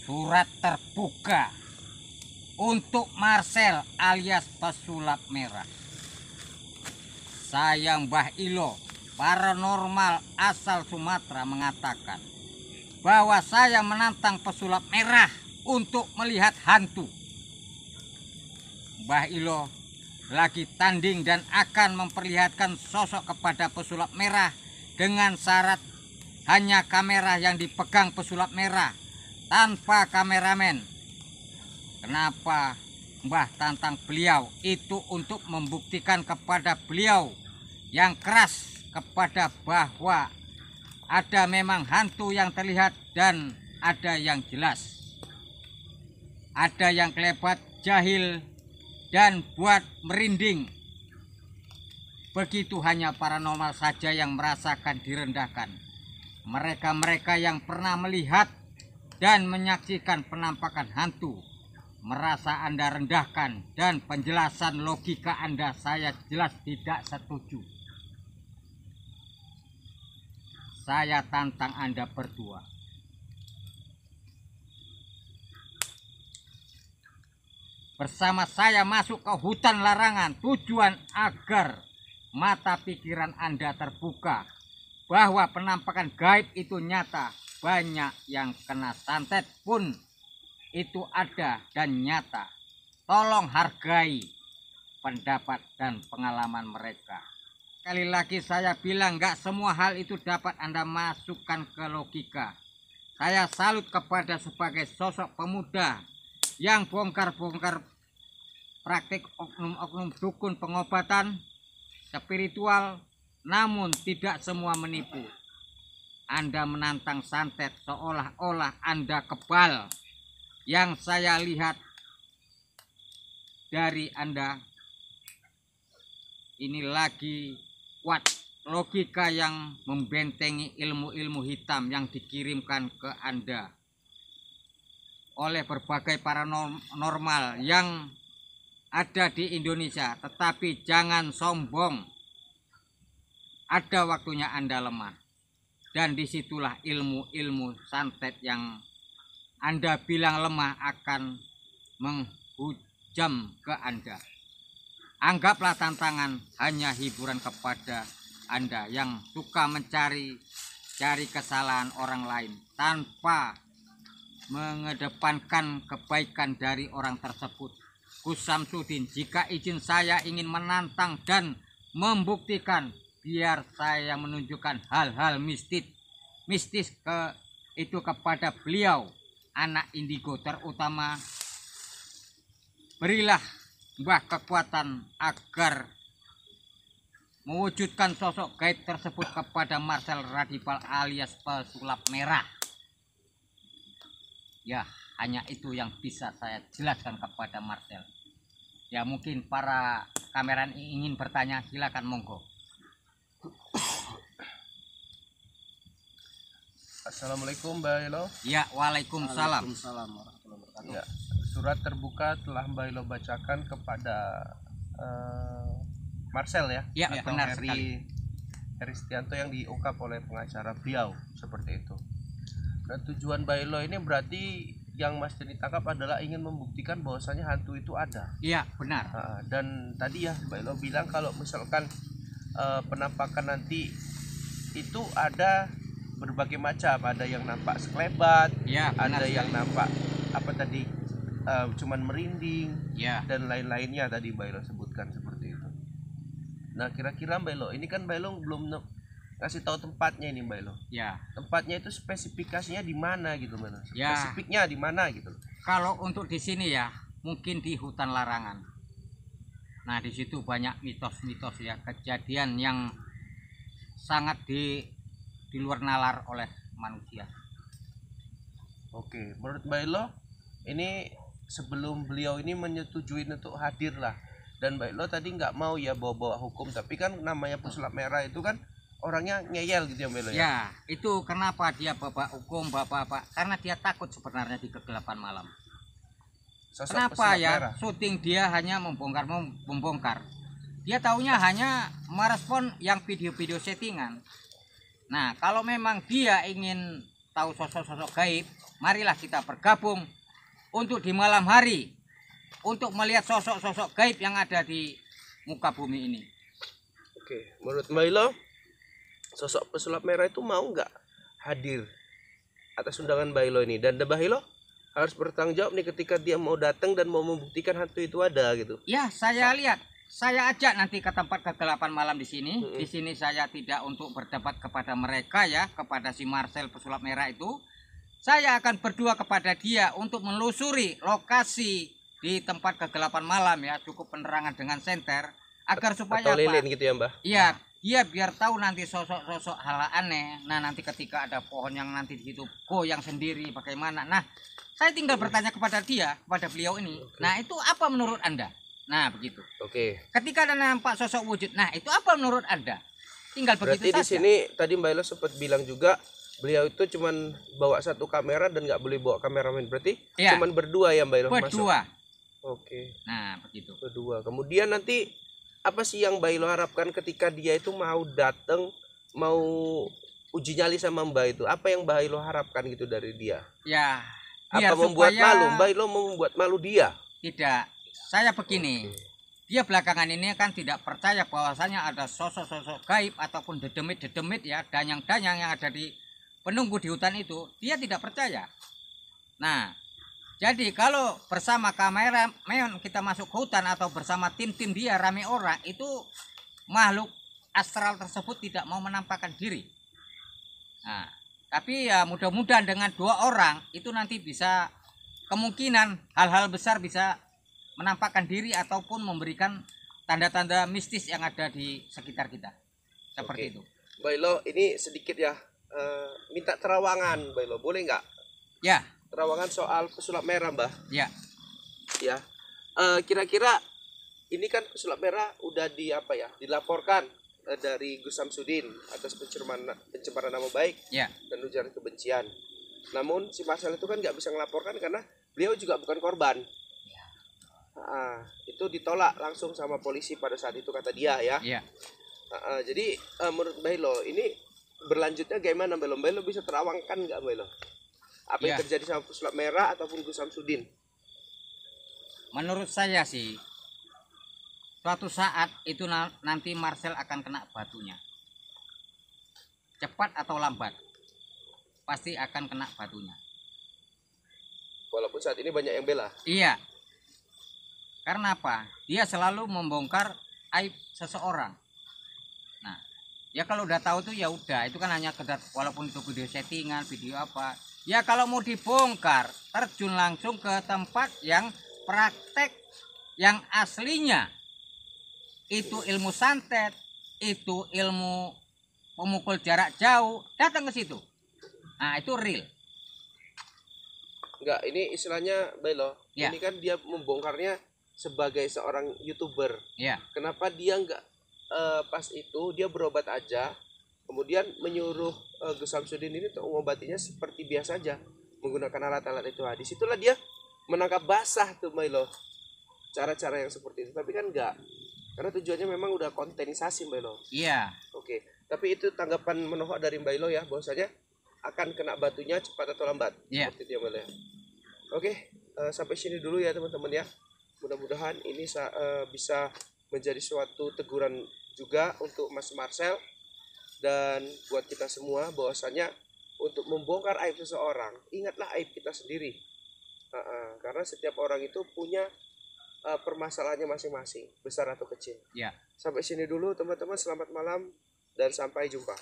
Surat terbuka untuk Marcel alias pesulap merah. Saya Mbah Ilo, paranormal asal Sumatera, mengatakan bahwa saya menantang pesulap merah untuk melihat hantu. Mbah Ilo lagi tanding dan akan memperlihatkan sosok kepada pesulap merah dengan syarat hanya kamera yang dipegang pesulap merah tanpa kameramen. Kenapa Mbah tantang beliau? Itu untuk membuktikan kepada beliau yang keras kepada bahwa ada memang hantu yang terlihat dan ada yang jelas. Ada yang kelebat, jahil, dan buat merinding. Begitu hanya paranormal saja yang merasakan direndahkan. Mereka-mereka yang pernah melihat dan menyaksikan penampakan hantu merasa Anda rendahkan, dan penjelasan logika Anda saya jelas tidak setuju. Saya tantang Anda berdua. Bersama saya masuk ke hutan larangan, tujuan agar mata pikiran Anda terbuka bahwa penampakan gaib itu nyata. Banyak yang kena santet pun itu ada dan nyata. Tolong hargai pendapat dan pengalaman mereka. Sekali lagi saya bilang, nggak semua hal itu dapat Anda masukkan ke logika. Saya salut kepada sebagai sosok pemuda yang bongkar-bongkar praktik oknum-oknum dukun pengobatan spiritual, namun tidak semua menipu. Anda menantang santet seolah-olah Anda kebal. Yang saya lihat dari Anda ini lagi kuat logika yang membentengi ilmu-ilmu hitam yang dikirimkan ke Anda oleh berbagai paranormal yang ada di Indonesia. Tetapi jangan sombong, ada waktunya Anda lemah, dan disitulah ilmu-ilmu santet yang Anda bilang lemah akan menghujam ke Anda. Anggaplah tantangan hanya hiburan kepada Anda yang suka mencari kesalahan orang lain tanpa mengedepankan kebaikan dari orang tersebut. Gus Samsudin, jika izin saya ingin menantang dan membuktikan, biar saya menunjukkan hal-hal mistis itu kepada beliau, anak indigo, terutama berilah Mbah kekuatan agar mewujudkan sosok gaib tersebut kepada Marcel Radipal alias pesulap merah. Ya, hanya itu yang bisa saya jelaskan kepada Marcel. Ya, mungkin para kameran ingin bertanya, silakan, monggo. Assalamualaikum Mbak Ilo. Ya, waalaikumsalam. Waalaikumsalam warahmatullahi wabarakatuh. Ya, surat terbuka telah Mbak Ilo bacakan kepada Marcel ya. Ya, benar sekali. Heri Setianto yang diungkap oleh pengacara beliau seperti itu. Dan tujuan Mbak Ilo ini berarti yang Mas Denny tangkap adalah ingin membuktikan bahwasanya hantu itu ada. Iya, benar. Dan tadi ya Mbak Ilo bilang kalau misalkan penampakan nanti itu ada berbagai macam, ada yang nampak sekelebat, ya, ada yang nampak apa tadi cuman merinding, ya, dan lain-lainnya tadi Mbak Ilo sebutkan seperti itu. Nah, kira-kira Mbak Ilo, ini kan Mbak Ilo belum kasih tahu tempatnya ini Mbak Ilo. Ya. Tempatnya itu spesifikasinya di mana gitu Mbak Ilo? Ya. Spesifiknya di mana gitu? Kalau untuk di sini ya, mungkin di hutan larangan. Nah, di situ banyak mitos-mitos ya, kejadian yang sangat di luar nalar oleh manusia. Oke, menurut Mbak Ilo, ini sebelum beliau ini menyetujui untuk hadir lah, dan Mbak Ilo tadi nggak mau ya bawa-bawa hukum, tapi kan namanya pesulap merah itu kan orangnya ngeyel gitu ya Mbak Ilo ya? Ya, itu kenapa dia bawa hukum, bapak-bapak? Karena dia takut sebenarnya di kegelapan malam. Sosok kenapa ya merah. Syuting dia hanya membongkar. Dia taunya hanya merespon yang video-video settingan. Nah, kalau memang dia ingin tahu sosok-sosok gaib, marilah kita bergabung untuk di malam hari untuk melihat sosok-sosok gaib yang ada di muka bumi ini. Oke, menurut Mbak Ilo, sosok pesulap merah itu mau nggak hadir atas undangan Mbak Ilo ini? Dan Mbak Ilo harus bertanggung jawab nih ketika dia mau datang dan mau membuktikan hantu itu ada gitu. Ya, saya lihat. Saya ajak nanti ke tempat kegelapan malam di sini. Di sini saya tidak untuk berdebat kepada mereka ya, kepada si Marcel pesulap merah itu. Saya akan berdua kepada dia untuk menelusuri lokasi di tempat kegelapan malam ya, cukup penerangan dengan senter agar supaya atau lilin gitu ya Mbak? Iya, dia biar tahu nanti sosok-sosok hal aneh. Nah, nanti ketika ada pohon yang nanti di situ goyang sendiri bagaimana. Nah, saya tinggal bertanya kepada dia, kepada beliau ini. Nah, itu apa menurut Anda? Nah, begitu. Oke. Ketika ada nampak sosok wujud, nah itu apa menurut Anda? Tinggal begitu saja. Berarti di sini tadi Mbak Ilo sempat bilang juga beliau itu cuman bawa satu kamera dan nggak boleh bawa kameramen. Berarti ya, cuman berdua ya Mbak Ilo? Berdua. Masuk. Oke. Nah, begitu. Berdua. Kemudian nanti apa sih yang Mbak Ilo harapkan ketika dia itu mau datang, mau uji nyali sama Mbak itu? Apa yang Mbak Ilo harapkan gitu dari dia? Ya. Apa membuat malu? Mbak Ilo mau membuat malu dia? Tidak. Saya begini. Dia belakangan ini kan tidak percaya bahwasanya ada sosok-sosok gaib ataupun dedemit-dedemit ya, danyang-danyang yang ada di penunggu di hutan itu, dia tidak percaya. Nah, jadi kalau bersama kamera kita masuk ke hutan atau bersama tim-tim dia rame orang, itu makhluk astral tersebut tidak mau menampakkan diri. Nah, tapi ya mudah-mudahan dengan 2 orang itu nanti bisa kemungkinan hal-hal besar bisa menampakkan diri ataupun memberikan tanda-tanda mistis yang ada di sekitar kita. Seperti itu. Mbak Ilo, ini sedikit ya, minta terawangan Mbak Ilo, boleh nggak? Ya. Terawangan soal pesulap merah Mbah. Ya. Ya. Kira-kira ini kan pesulap merah udah dilaporkan dari Gus Samsudin atas pencemaran nama baik dan ujaran kebencian. Namun si Marcel itu kan nggak bisa melaporkan karena beliau juga bukan korban. Itu ditolak langsung sama polisi pada saat itu kata dia ya. Jadi menurut Mbak Ilo ini berlanjutnya gimana Mbak Ilo? Mbak Ilo bisa terawangkan nggak Mbak Ilo? Apa yang terjadi sama pesulap merah ataupun Gus Samsudin? Menurut saya sih suatu saat itu nanti Marcel akan kena batunya. Cepat atau lambat pasti akan kena batunya. Walaupun saat ini banyak yang bela. Iya. Karena apa? Dia selalu membongkar aib seseorang. Nah, ya kalau udah tahu tuh ya udah, itu kan hanya kedar, walaupun itu video settingan, video apa. Ya kalau mau dibongkar, terjun langsung ke tempat yang praktek yang aslinya. Itu ilmu santet, itu ilmu memukul jarak jauh, datang ke situ. Nah, itu real. Enggak, ini istilahnya Belo. Ini kan dia membongkarnya sebagai seorang YouTuber. Kenapa dia enggak pas itu dia berobat aja, kemudian menyuruh Gus Samsudin ini untuk mengobatinya seperti biasa aja menggunakan alat-alat itu. Disitulah dia menangkap basah tuh Belo. Cara-cara yang seperti itu. Tapi kan enggak. Karena tujuannya memang udah kontenisasi Mbak Ilo. Iya. Oke. Tapi itu tanggapan menohok dari Mbak Ilo ya, bahwasanya akan kena batunya cepat atau lambat. Seperti itu ya Mbak Ilo. Oke, sampai sini dulu ya teman-teman ya. Mudah-mudahan ini bisa menjadi suatu teguran juga untuk Mas Marcel dan buat kita semua, bahwasanya untuk membongkar aib seseorang, ingatlah aib kita sendiri. Karena setiap orang itu punya permasalahannya masing-masing, besar atau kecil. Sampai sini dulu teman-teman, selamat malam dan sampai jumpa.